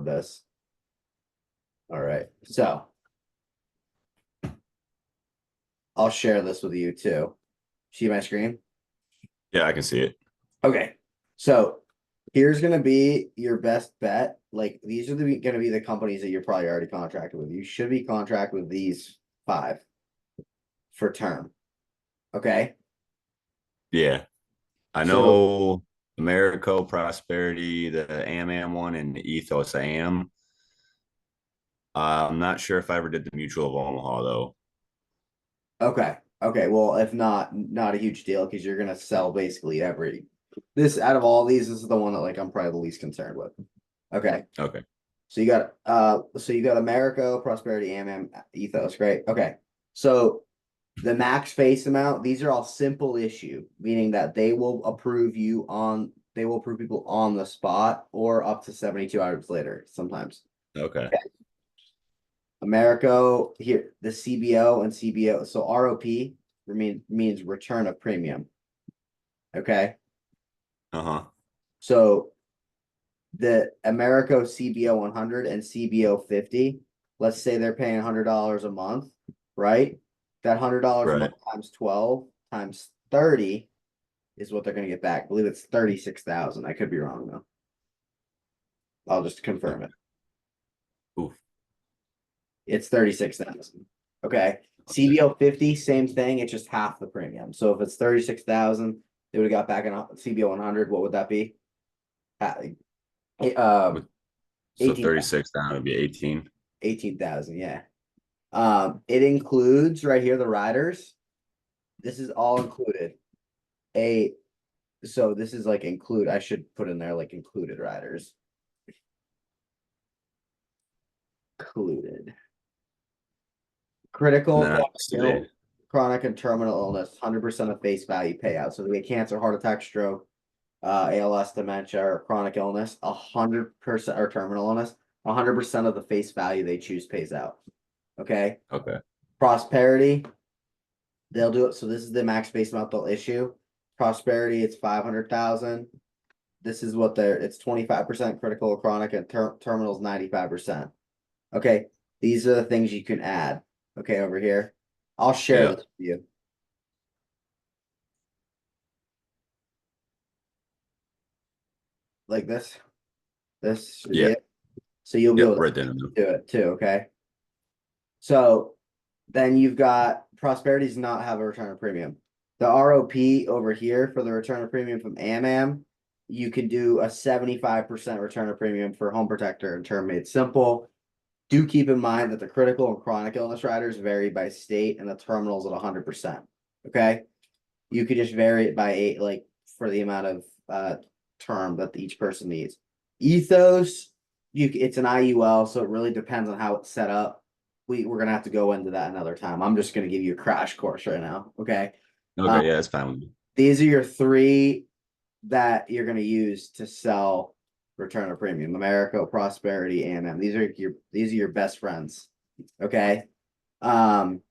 this. All right, so I'll share this with you too. See my screen? Yeah, I can see it. Okay, so here's gonna be your best bet. Like these are gonna be the companies that you're probably already contracted with. You should be contracted with these 5 for term. Okay, Yeah. I so know Americo, Prosperity, the AmAm one, and the Ethos AM. I'm not sure if I ever did the Mutual of Omaha though. okay. Well, if not a huge deal because you're gonna sell basically every. This out of all these, this is the one that like I'm probably the least concerned with. Okay. Okay. So you got America, Prosperity, AmAm, Ethos, great. Okay. So the max face amount, these are all simple issue, meaning that they will approve people on the spot or up to 72 hours later sometimes. Okay. America here, the CBO and CBO. So ROP means return of premium. Okay. Uh-huh. So the Americo CBO 100 and CBO 50, let's say they're paying $100 a month, right? That $100 a Right. month times 12 times 30 is what they're going to get back. I believe it's 36,000. I could be wrong though. I'll just confirm it. Oof. It's 36,000. Okay. CBO 50, same thing. It's just half the premium. So if it's 36,000, they would have got back in CBO 100. What would that be? With, so 18, 36 down would be 18. 18,000. Yeah. It includes right here the riders. This is all included. So this is like include. I should put in there like included riders. Included. And Critical, then obviously, chronic and terminal illness, 100% of face value payout. So they get cancer, heart attack, stroke, ALS, dementia, or chronic illness, 100% or terminal illness, 100% of the face value they choose pays out. Okay. okay. Prosperity, they'll do it. So this is the max face amount they'll issue. Prosperity, it's 500,000. This is what it's 25% critical, chronic, and terminals 95%. Okay. These are the things you can add. Okay, over here. I'll share Yeah. this with you. Like this. This should be Yeah. it. So you'll be Yep. able to Right there. do it too, okay? So then you've got Prosperity does not have a return of premium. The ROP over here for the return of premium from AmAm, you can do a 75% return of premium for Home Protector and Term Made Simple. Do keep in mind that the critical and chronic illness riders vary by state and the terminals at 100%. Okay. You could just vary it by 8, like for the amount of term that each person needs. Ethos, it's an IUL, so it really depends on how it's set up. We're gonna have to go into that another time. I'm just gonna give you a crash course right now. Okay. Uh, Okay. Yeah, it's fine with me. these are your 3 that you're gonna use to sell return of premium. America, Prosperity, AMM. These are your best friends. Okay. Um,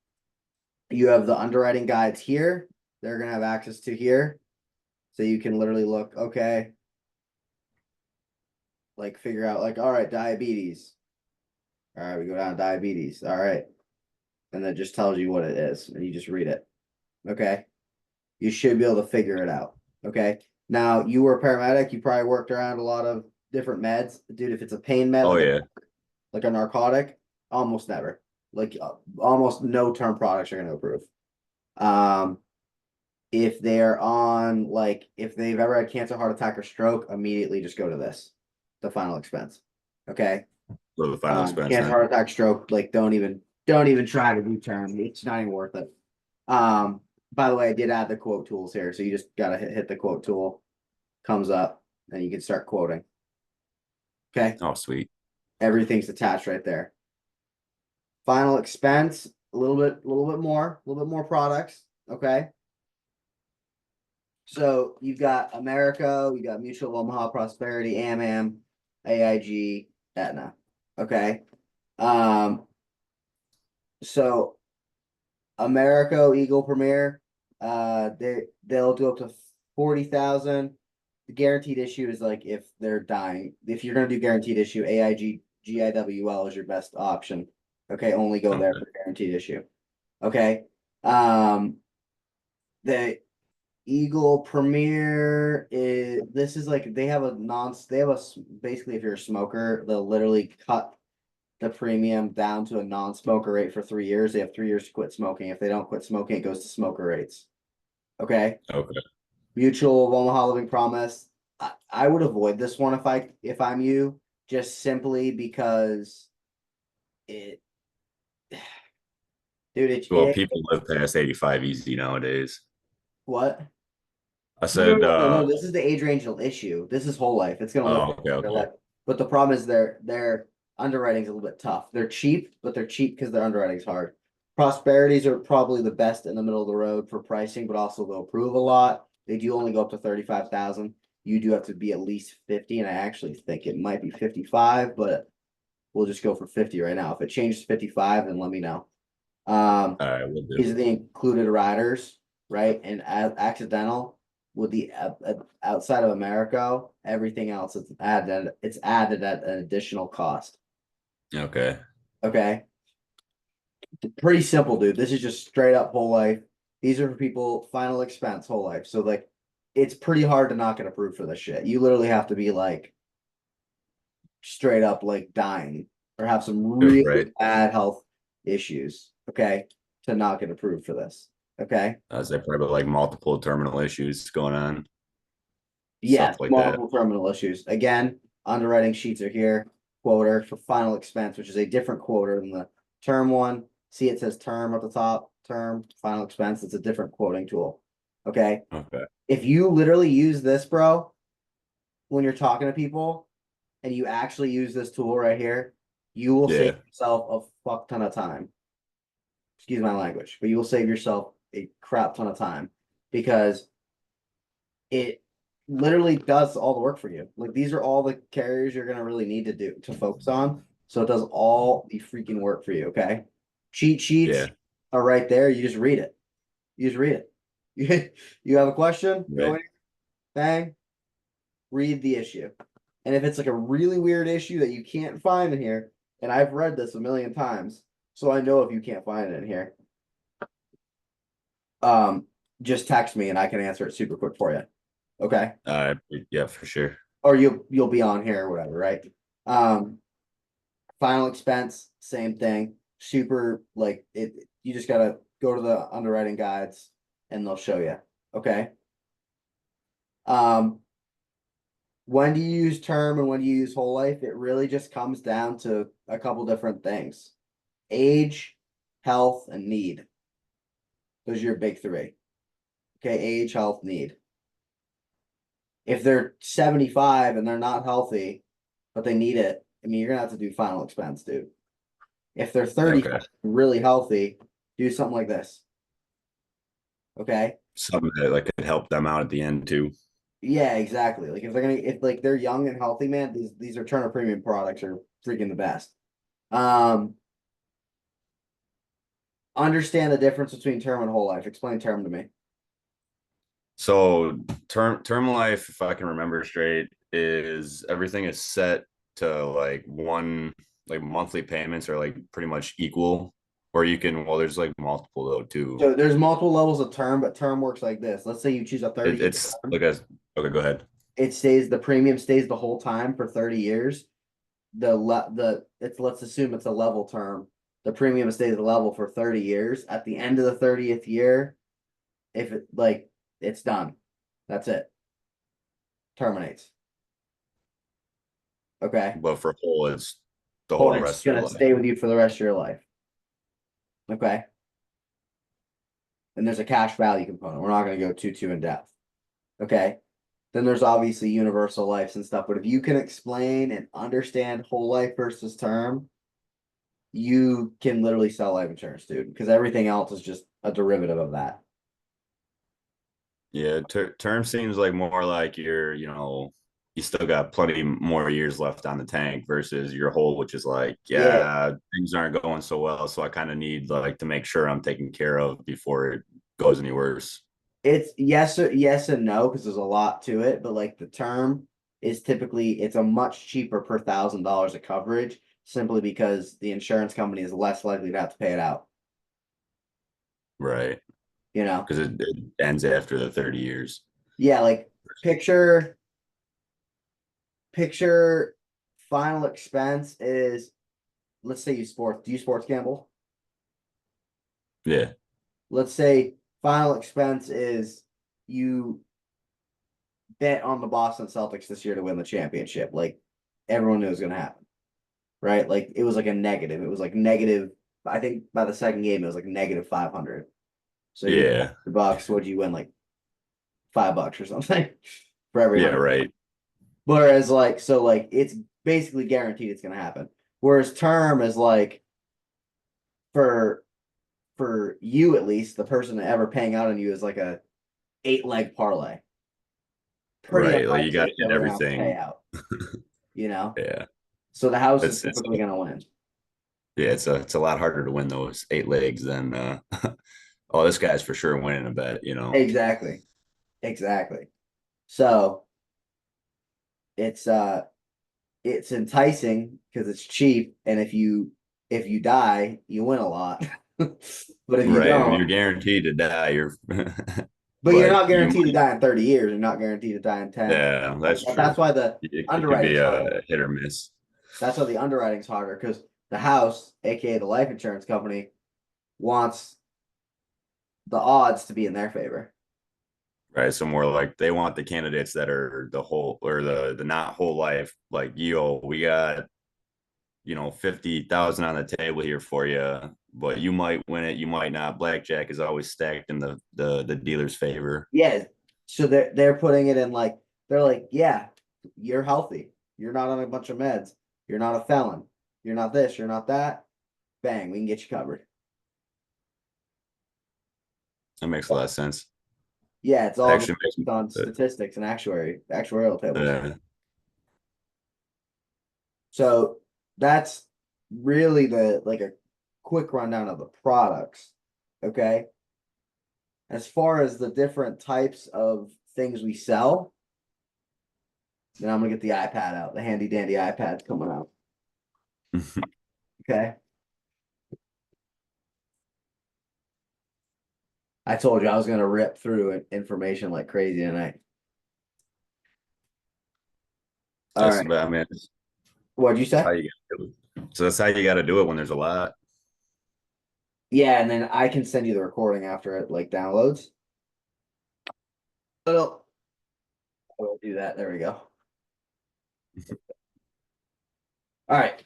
you have the underwriting guides here. They're gonna have access to here. So you can literally look, okay, like figure out like, all right, diabetes. All right, we go down to diabetes. All right. And that just tells you what it is. And you just read it. Okay. You should be able to figure it out. Okay. Now you were a paramedic, you probably worked around a lot of different meds. Dude, if it's a pain med, Oh yeah. like a narcotic, almost never. Like almost no term products are going to approve. Um, if they're on like if they've ever had cancer, heart attack, or stroke, immediately just go to this, the final expense. Okay. For the final expense Cancer, then. heart attack, stroke, like don't even try to do term. It's not even worth it. Um, by the way, I did add the quote tools here, so you just gotta hit the quote tool, comes up, and you can start quoting. Okay, Oh, sweet. everything's attached right there. Final expense, a little bit more products. Okay, so you've got Americo, you got Mutual of Omaha, Prosperity, AmAm, AIG, Aetna. Okay, um, so Americo Eagle Premier, they'll do up to 40,000. the guaranteed issue is like if they're dying. If you're gonna do guaranteed issue, AIG GIWL is your best option. Okay, only go there Okay. for guaranteed issue. Okay. The Eagle Premier is this is like they have a basically if you're a smoker, they'll literally cut the premium down to a non-smoker rate for 3 years. They have 3 years to quit smoking. If they don't quit smoking, it goes to smoker rates. Okay. Okay. Mutual of Omaha Living Promise. I would avoid this one if I'm you, just simply because it dude, Well, people live past 85 easy nowadays. what? I No, no, said, no, no, no. This is the age range issue. This is whole life. It's gonna live oh, okay, their okay. life. But the problem is their underwriting's a little bit tough. They're cheap, but they're cheap because their underwriting's hard. Prosperities are probably the best in the middle of the road for pricing, but also they'll approve a lot. They do only go up to 35,000. You do have to be at least 50, and I actually think it might be 55, but we'll just go for 50 right now. If it changes 55, then let me know. All right, we'll do. These are the included riders, right? And accidental with the outside of America, everything else is added. It's added at an additional cost. Okay. Okay, pretty simple, dude. This is just straight up whole life. These are for people final expense whole life. So like, it's pretty hard to not get approved for this shit. You literally have to be like straight up like dying or have some really Right. bad health issues. Okay, to not get approved for this. Okay. As they probably like multiple terminal issues going on, Yes, stuff like that. multiple terminal issues. Again, underwriting sheets are here. Quoter for final expense, which is a different quoter than the term one. See, it says term at the top, term, final expense. It's a different quoting tool. Okay. Okay. If you literally use this, bro, when you're talking to people and you actually use this tool right here, you will Yeah. save yourself a fuck ton of time. Excuse my language, but you will save yourself a crap ton of time because it literally does all the work for you. Like these are all the carriers you're gonna really need to do to focus on. So it does all the freaking work for you. Okay. Cheat sheets Yeah. are right there. You just read it. You just read it. You have a question, go Right. in, bang, read the issue. And if it's like a really weird issue that you can't find in here, and I've read this a million times, so I know if you can't find it in here, just text me and I can answer it super quick for you. Okay. Yeah, for sure. Or you'll be on here or whatever, right? Um, final expense, same thing. Super like it. You just gotta go to the underwriting guides and they'll show you. Okay. Um, when do you use term and when do you use whole life? It really just comes down to a couple different things: age, health, and need. Those are your big three. Okay, age, health, need. If they're 75 and they're not healthy, but they need it, I mean, you're gonna have to do final expense, dude. If they're 30, Okay. really healthy, do something like this. Okay. Something that like could help them out at the end too. Yeah, exactly. Like if like they're young and healthy, man, these are Turner Premium products are freaking the best. Um, understand the difference between term and whole life. Explain term to me. So term life, if I can remember straight, is everything is set to like one like monthly payments are like pretty much equal. Or you can well, there's like multiple though too. So there's multiple levels of term, but term works like this. Let's say you choose a 30 It's term. like a okay, go ahead. It stays the premium stays the whole time for 30 years. Let's assume it's a level term. The premium stays level for 30 years. At the end of the 30th year, if it like it's done. That's it. Terminates. Okay. But for whole, it's the Or whole it's rest of your gonna life. stay with you for the rest of your life. Okay. And there's a cash value component. We're not gonna go too in depth. Okay. Then there's obviously universal lives and stuff. But if you can explain and understand whole life versus term, you can literally sell life insurance, dude, because everything else is just a derivative of that. Yeah, term seems like more like you still got plenty more years left on the tank versus your whole, which is like, Yeah, yeah, things aren't going so well. So I kind of need like to make sure I'm taken care of before it goes any worse. It's yes and no, because there's a lot to it, but like the term is typically it's a much cheaper per $1,000 of coverage simply because the insurance company is less likely to have to pay it out, Right. you know? Because it ends after the 30 years. Yeah, like picture picture final expense is, let's say do you sports gamble? Yeah. Let's say final expense is you bet on the Boston Celtics this year to win the championship. Like everyone knew it was gonna happen, right? Like it was like a negative. It was like negative. I think by the second game it was like negative 500. So you Yeah. the Bucks, would you win like $5 or something for every Yeah. 100? Right. Whereas like so like it's basically guaranteed it's gonna happen. Whereas term is like for for you at least, the person ever paying out on you is like a 8 leg parlay. Pretty Right. Like you unlikely got to it's hit ever gonna have to pay everything. out, you know? Yeah. So the house is It's typically gonna win. yeah, it's a lot harder to win those 8 legs than oh, this guy's for sure winning a bet, you know. Exactly. Exactly. So it's it's enticing because it's cheap, and if you die, you win a lot. But if you Right. I mean, you're don't, guaranteed to die. You're but you're but not you guaranteed to might, die in 30 years. You're not guaranteed to die in 10. yeah, Like, that's true. that's why the It could be underwriting's harder. a hit or miss. That's why the underwriting's harder because the house, aka the life insurance company, wants the odds to be in their favor. Right. So more like they want the candidates that are the whole or the not whole life, like, yo, we got, 50,000 on the table here for you, but you might win it, you might not. Blackjack is always stacked in the dealer's favor. Yeah. So they're putting it in like they're like, yeah, you're healthy. You're not on a bunch of meds. You're not a felon. You're not this, you're not that. Bang, we can get you covered. That makes a lot of sense. Yeah, it's all Actually makes based on statistics and actuarial tables. So that's really the like a quick rundown of the products. Okay. As far as the different types of things we sell, then I'm gonna get the iPad out. The handy dandy iPad's coming out. Okay. I told you I was gonna rip through information like crazy tonight. All That's right. about, I mean, What'd you how say? you gotta do it. So that's how you got to do it when there's a lot. Yeah, and then I can send you the recording after it like downloads. Well, I will do that. There we go. All right.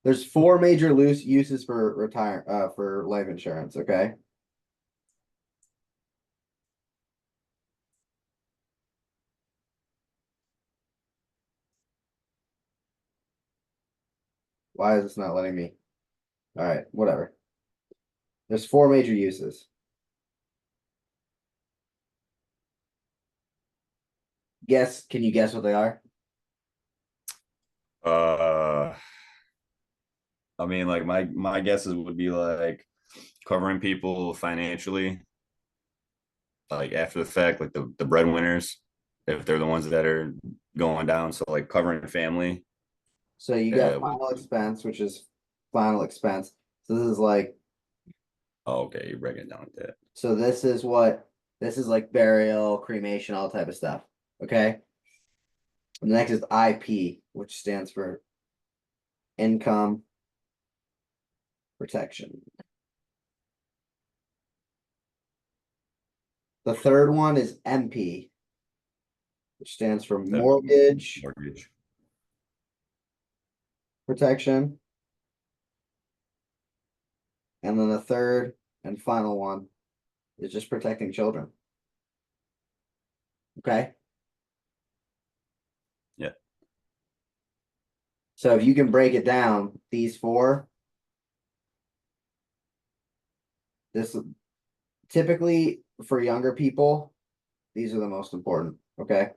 There's four major loose uses for life insurance, okay? Why is this not letting me? All right, whatever. There's four major uses. Can you guess what they are? Uh, I mean, like my guesses would be like covering people financially, like after the fact, like the breadwinners, if they're the ones that are going down. So like covering family. So you got Uh, final expense, which is final expense. So this is like, oh, okay, you break it down like that. so this is like burial, cremation, all type of stuff. Okay. And the next is IP, which stands for income protection. The third one is MP, which stands for That'd be mortgage mortgage. protection. And then the third and final one is just protecting children. Okay. Yeah. So if you can break it down, these four, this typically for younger people, these are the most important. Okay.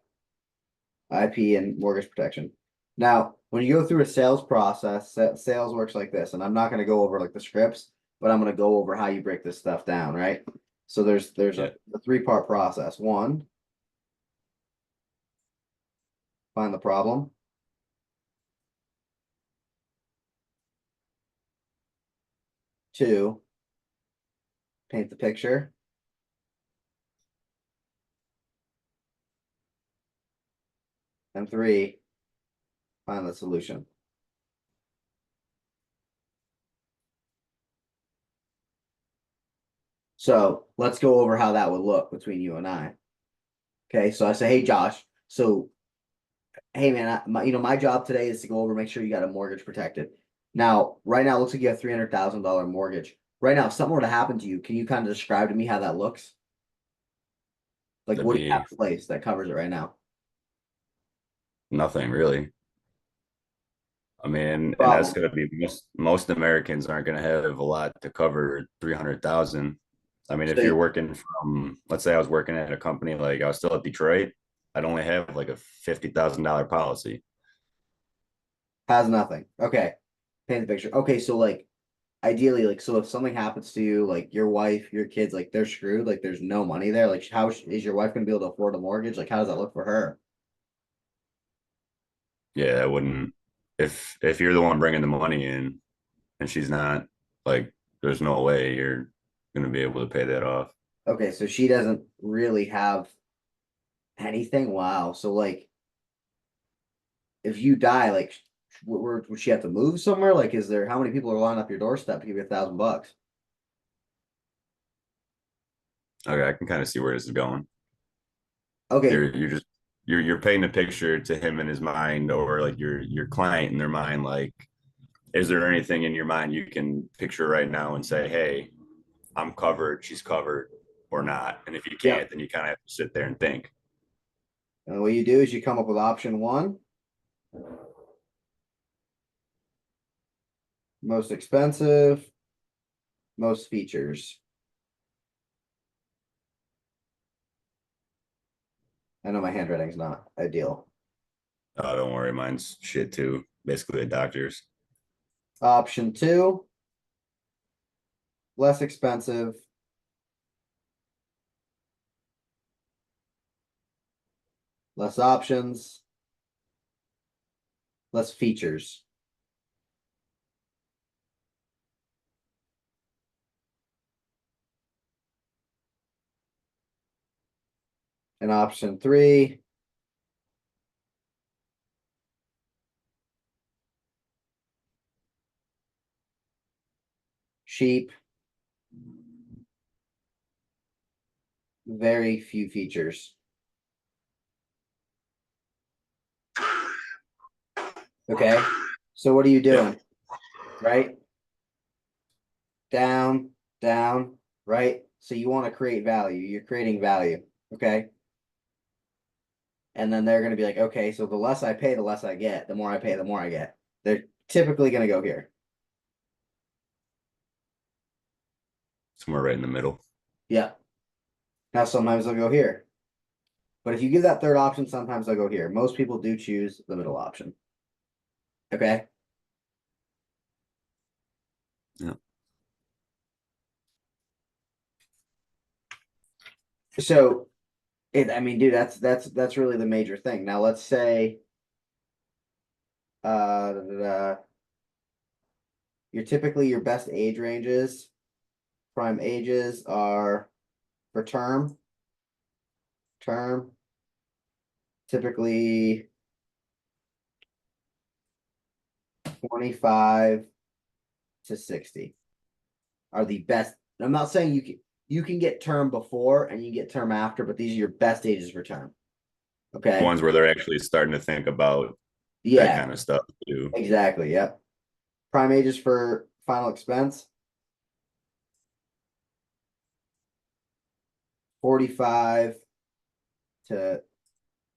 IP and mortgage protection. Now, when you go through a sales process, sales works like this, and I'm not going to go over like the scripts, but I'm going to go over how you break this stuff down, right? So there's Yeah. a three-part process. One, find the problem. Two, paint the picture. And three, find the solution. So let's go over how that would look between you and I. Okay, so I say, hey Josh, so hey man, my job today is to go over, make sure you got a mortgage protected. Now, right now, it looks like you have $300,000 mortgage. Right now, if something were to happen to you, can you kind of describe to me how that looks? Like, That'd what do you have be in place that covers it right now? nothing really. I mean, and that's Problem. gonna be most Americans aren't gonna have a lot to cover 300,000. I mean, So if you're working let's say I was working at a company like I was still at Detroit, I'd only have like a $50,000 policy. has nothing. Okay, paint the picture. Okay, so like, ideally, like, so if something happens to you, like your wife, your kids, like they're screwed. Like, there's no money there. Like, how is your wife gonna be able to afford a mortgage? Like, how does that look for her? Yeah, that wouldn't if you're the one bringing the money in and she's not, like, there's no way you're gonna be able to pay that off. Okay, so she doesn't really have anything. Wow. So like, if you die, like, would she have to move somewhere? Like, is there how many people are lining up your doorstep to give you $1,000? Okay, I can kind of see where this is going. Okay, You're just you're painting a picture to him in his mind, or like your client in their mind, like, is there anything in your mind you can picture right now and say, hey, I'm covered, she's covered, or not? And if you yep. can't, then you kind of have to sit there and think. And what you do is you come up with option one, most expensive, most features. I know my handwriting's not ideal. Oh, don't worry, mine's shit too. Basically, a doctor's. Option two, less expensive, less options, less features. And option three, cheap, very few features. Okay. So what are you Yeah. doing? Right? Down, down, right? So you want to create value. You're creating value. Okay. And then they're going to be like, okay, so the less I pay, the less I get. The more I pay, the more I get. They're typically going to go here. Somewhere right in the middle. Yeah. Now, sometimes they'll go here. But if you give that third option, sometimes they'll go here. Most people do choose the middle option. Okay. Yeah. So I mean, dude, that's really the major thing. Now, let's say, da, da, da, your best age ranges, prime ages are for term, typically 25 to 60 are the best. I'm not saying you can get term before and you get term after, but these are your best ages for term. Okay. Ones where they're actually starting to think about that Yeah, kind of stuff too. exactly. Yep. Prime ages for final expense, 45 to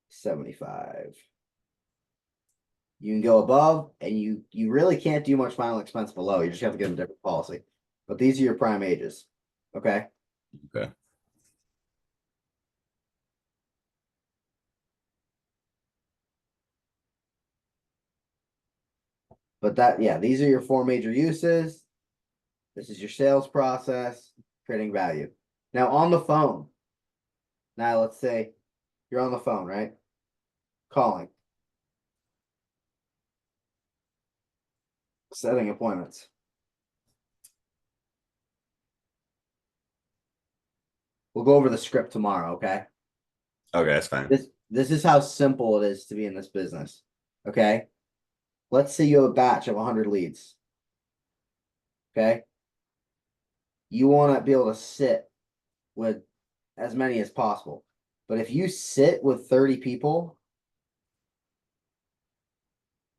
75. You can go above, and you really can't do much final expense below. You just have to get them a different policy. But these are your prime ages. Okay. Okay. But that, yeah, these are your four major uses. This is your sales process, creating value. Now on the phone. Now let's say you're on the phone, right? Calling. Setting appointments. We'll go over the script tomorrow, okay? Okay, that's fine. This is how simple it is to be in this business. Okay. Let's say you have a batch of 100 leads. Okay. You want to be able to sit with as many as possible. But if you sit with 30 people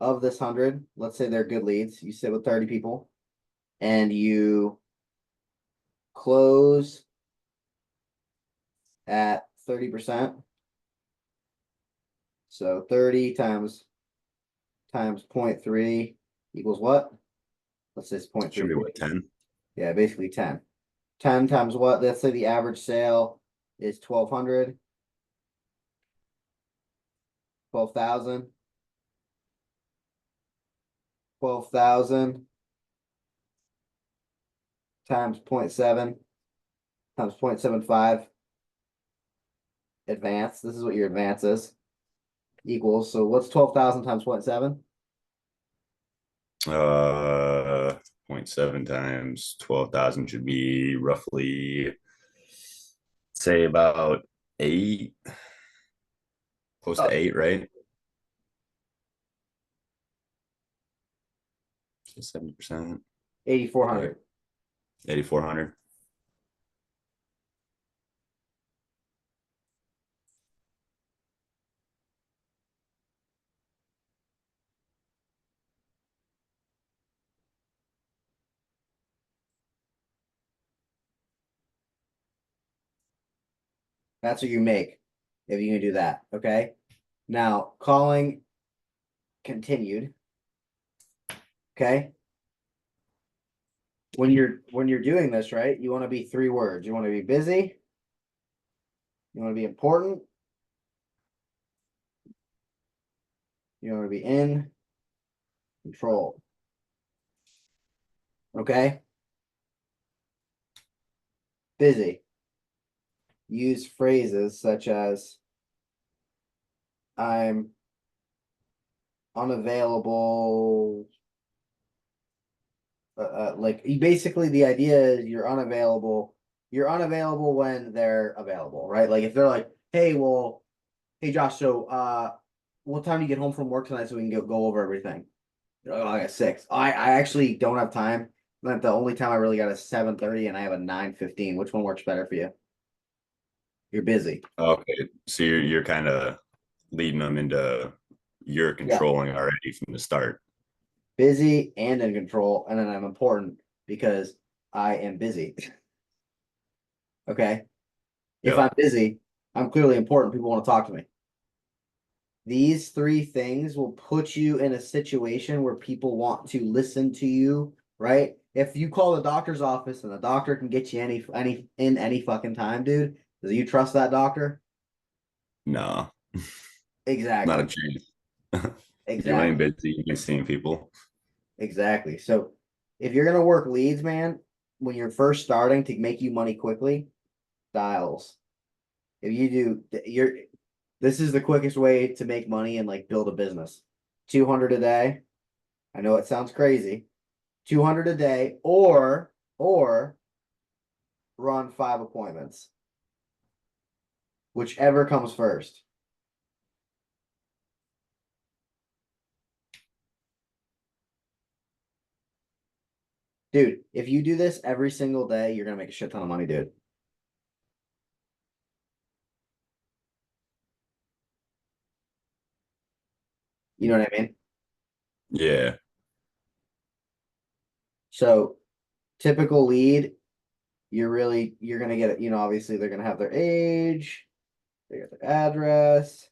of this 100, let's say they're good leads, you sit with 30 people and you close at 30%. So 30 times 0.3 equals what? Let's say it's 0.3. Should be what, 10? Yeah, basically 10. 10 times what? Let's say the average sale is 1,200. 12,000. 12,000 times 0.7 times 0.75 advance. This is what your advance is. Equals. So what's 12,000 times 0.7? 0.7 times 12,000 should be roughly, say, about 8, close to 8, right? 70%, 8,400. 8,400. That's what you make if you can do that. Okay. Now calling continued. Okay. When you're doing this, right, you want to be 3 words. You want to be busy. You want to be important. You want to be in control. Okay. Busy. Use phrases such as I'm unavailable. Like basically the idea is you're unavailable. You're unavailable when they're available, right? Like if they're like, hey, well, hey Josh, so what time do you get home from work tonight so we can go over everything? You're like, oh, I got 6. I actually don't have time. Like the only time I really got is 7:30 and I have a 9:15. Which one works better for you? You're busy. Okay, so you're kind of leading them into you're Yeah. controlling already from the start. Busy and in control, and then I'm important because I am busy. Okay. If Yep. I'm busy, I'm clearly important. People want to talk to me. These 3 things will put you in a situation where people want to listen to you, right? If you call the doctor's office and the doctor can get you any fucking time, dude, do you trust that doctor? No, not a Exactly. chance. You ain't Exactly. busy, you ain't seeing people. Exactly. So if you're gonna work leads, man, when you're first starting to make you money quickly, dials. If you do, you're this is the quickest way to make money and like build a business. 200 a day. I know it sounds crazy. 200 a day or run 5 appointments. Whichever comes first. Dude, if you do this every single day, you're gonna make a shit ton of money, dude. You know what I mean? Yeah. So typical lead, you're gonna get it, obviously they're gonna have their age, they got their address,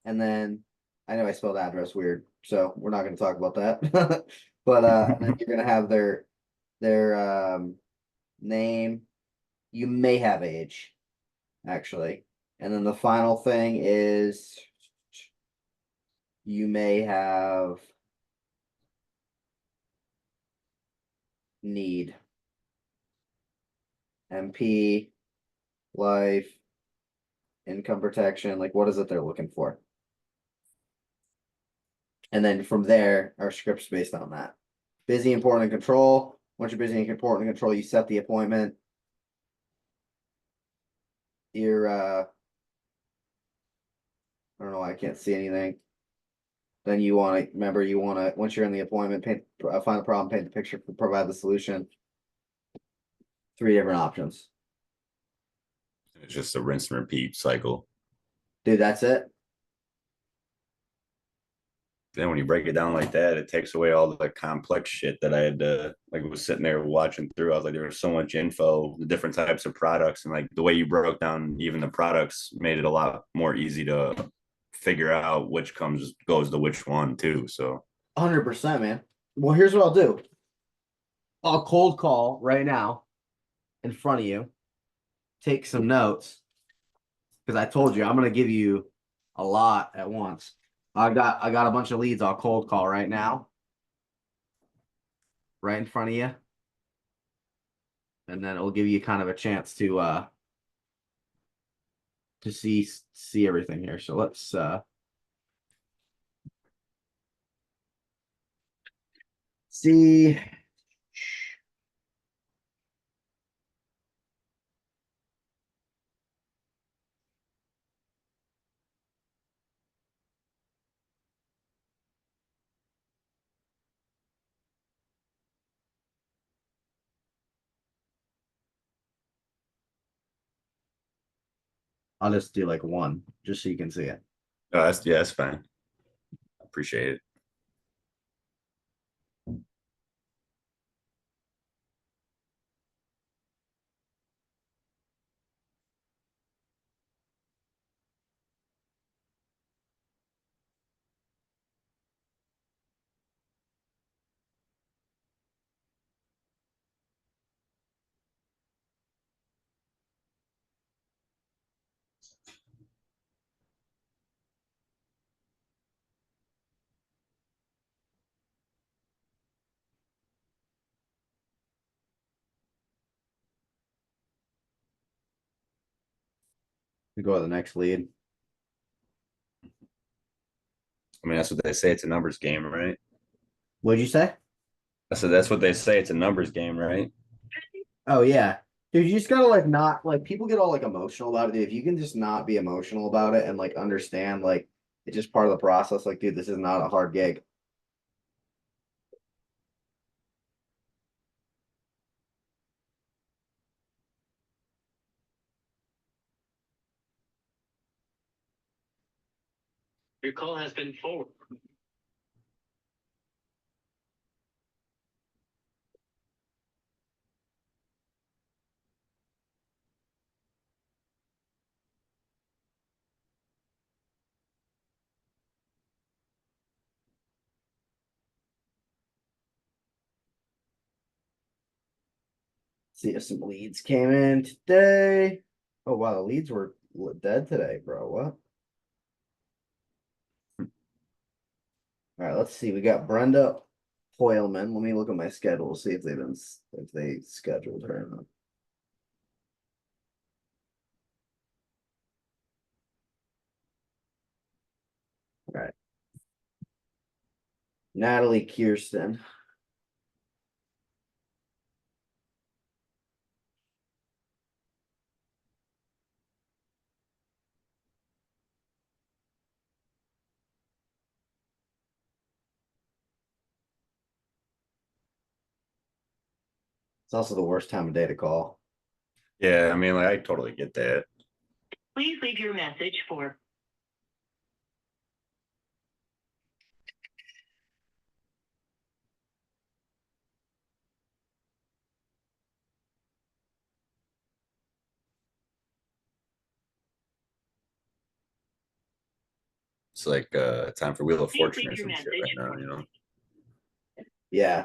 and then I know I spelled address weird, so we're not gonna talk about that. But and then you're gonna have their name. You may have age, actually. And then the final thing is you may have need. MP life, income protection, like what is it they're looking for? And then from there, our script's based on that. Busy, important, and control. Once you're busy and important and control, you set the appointment. You're I don't know why I can't see anything. Then you want to remember you want to once you're in the appointment, find the problem, paint the picture, provide the solution. Three different options. It's just a rinse and repeat cycle. Dude, that's it. Then when you break it down like that, it takes away all the complex shit that I had to like was sitting there watching through. I was like, there was so much info, the different types of products, and like the way you broke down even the products made it a lot more easy to figure out which comes goes to which one too. So 100%, man. Well, here's what I'll do. I'll cold call right now in front of you. Take some notes because I told you I'm gonna give you a lot at once. I got a bunch of leads I'll cold call right now. Right in front of you. And then it'll give you kind of a chance to see everything here. So let's see. I'll just do like one just so you can see it. that's yeah, that's fine. Appreciate it. We go to the next lead. I mean, that's what they say. It's a numbers game, right? What'd you say? I said that's what they say. It's a numbers game, right? Oh yeah. Dude, you just gotta like not like people get all like emotional about it. Dude. If you can just not be emotional about it and like understand like it's just part of the process, like dude, this is not a hard gig. Your call has been forwarded. See if some leads came in today. Oh wow, the leads were dead today, bro. What? All right, let's see. We got Brenda Hoyleman. Let me look at my schedule, see if if they scheduled her or not. All right. Natalie Kirsten. It's also the worst time of day to call. Yeah, I mean, like I totally get that. Please leave your message for It's like time for Wheel of please Fortune leave or your some shit message. right now, you know. Yeah.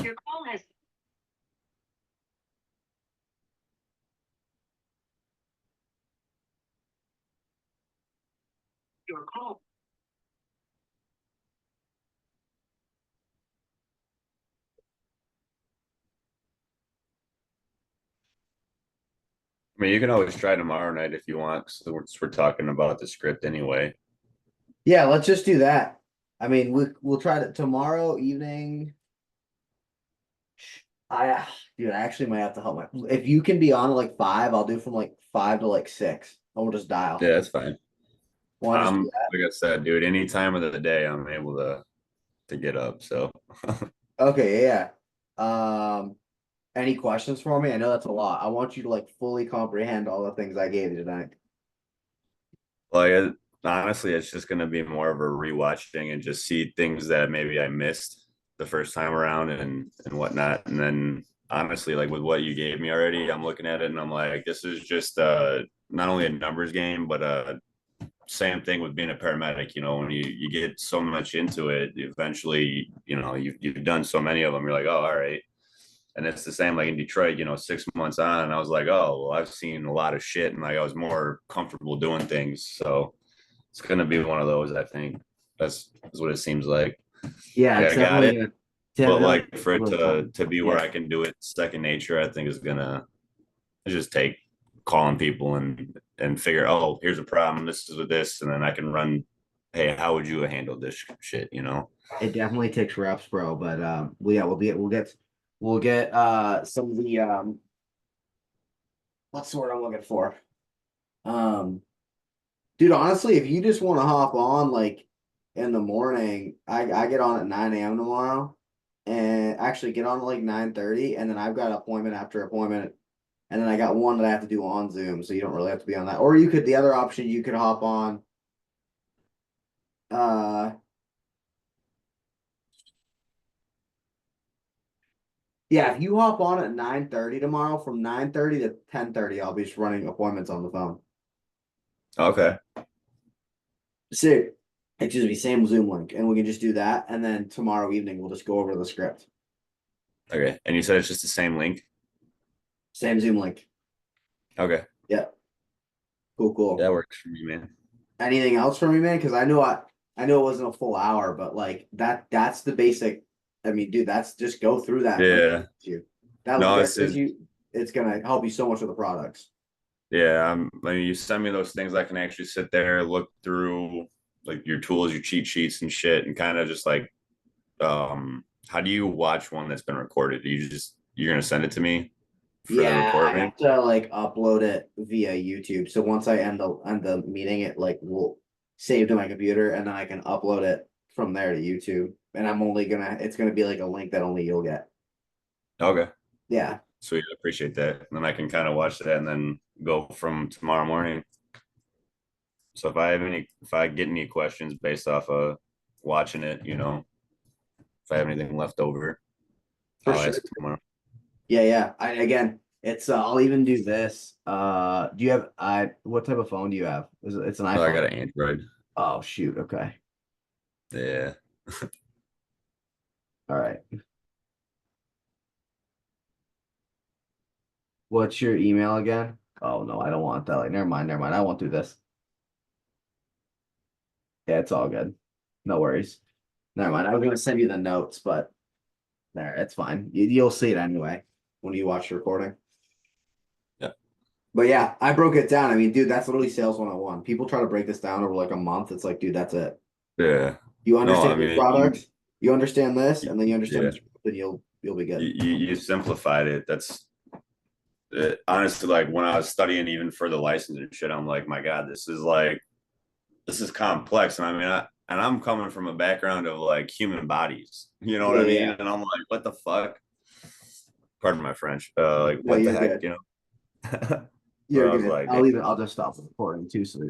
Your call has. Your call. I mean, you can always try tomorrow night if you want, 'cause we're talking about the script anyway. Yeah, let's just do that. I mean, we'll try to tomorrow evening. Dude, I actually might have to help my. If you can be on at like 5, I'll do from like 5 to like 6. And we'll just dial. Yeah, that's fine. Wanna just do Like I said, dude, any time of the day I'm able to get up. So that? Okay, yeah. Any questions for me? I know that's a lot. I want you to like fully comprehend all the things I gave you tonight. like honestly, it's just gonna be more of a rewatching and just see things that maybe I missed the first time around and whatnot. And then honestly, like with what you gave me already, I'm looking at it and I'm like, this is just not only a numbers game, but same thing with being a paramedic. You know, when you get so much into it, eventually, you know, you've done so many of them, you're like, oh, all right. And it's the same like in Detroit, you know, 6 months on, and I was like, oh, well, I've seen a lot of shit, and like I was more comfortable doing things. So it's gonna be one of those, I think. That's what it seems like. Yeah, Like it's I got definitely it, gonna but definitely like for it really fun. to be where Yeah. I can do it second nature, I think is gonna just take calling people and figure, oh, here's a problem. This is with this, and then I can run. Hey, how would you handle this shit? You know? It definitely takes reps, bro. But yeah, we'll get some of the what's the word I'm looking for? Um dude, honestly, if you just want to hop on like in the morning, I get on at 9 a.m. tomorrow and actually get on at like 9:30, and then I've got appointment after appointment, and then I got one that I have to do on Zoom, so you don't really have to be on that. Or you could the other option you could hop on uh yeah, if you hop on at 9:30 tomorrow, from 9:30 to 10:30, I'll be just running appointments on the phone. Okay. So, excuse me, same Zoom link, and we can just do that. And then tomorrow evening, we'll just go over the script. Okay. And you said it's just the same link. Same Zoom link. Okay. Yeah. Cool, cool. That works for me, man. Anything else for me, man? Because I know it wasn't a full hour, but like that's the basic. I mean, dude, that's just go through that. Yeah. You that No, that gives you. It's gonna help you so much with the products. yeah. I mean, you send me those things, I can actually sit there, look through like your tools, your cheat sheets and shit, and kind of just like, how do you watch one that's been recorded? You're gonna send it to me for the Yeah, I recording? have to like upload it via YouTube. So once I end the meeting, it like will save to my computer, and then I can upload it from there to YouTube. And it's gonna be like a link that only you'll get. Okay. Yeah. Sweet. I appreciate that. And then I can kind of watch that and then go from tomorrow morning. So if I get any questions based off of watching it, you know, if I have anything left over, For I'll sure. ask tomorrow. Yeah, yeah. Again, it's I'll even do this. Do you have what type of phone do you have? It's an Oh, I iPhone? got an Android. Oh shoot, okay. Yeah. All right. What's your email again? Oh no, I don't want that. Like, never mind, never mind. I won't do this. Yeah, it's all good. No worries. Never mind. I was gonna send you the notes, but there, it's fine. You'll see it anyway when you watch the recording. Yeah. But yeah, I broke it down. I mean, dude, that's literally sales 101. People try to break this down over like a month. It's like, dude, that's it. Yeah. You No, I understand your mean, products, you understand this, and then you understand yeah, the script, and you'll be good. you simplified it. That's honestly like when I was studying even for the license and shit, I'm like, my God, this is complex. And I mean, and I'm coming from a background of like human bodies, you know what Yeah, I mean? yeah. And I'm like, what the fuck? Pardon my French. Like, No, what the you're heck, good. you know? But You're I was good. like, damn. I'll just stop the recording too, so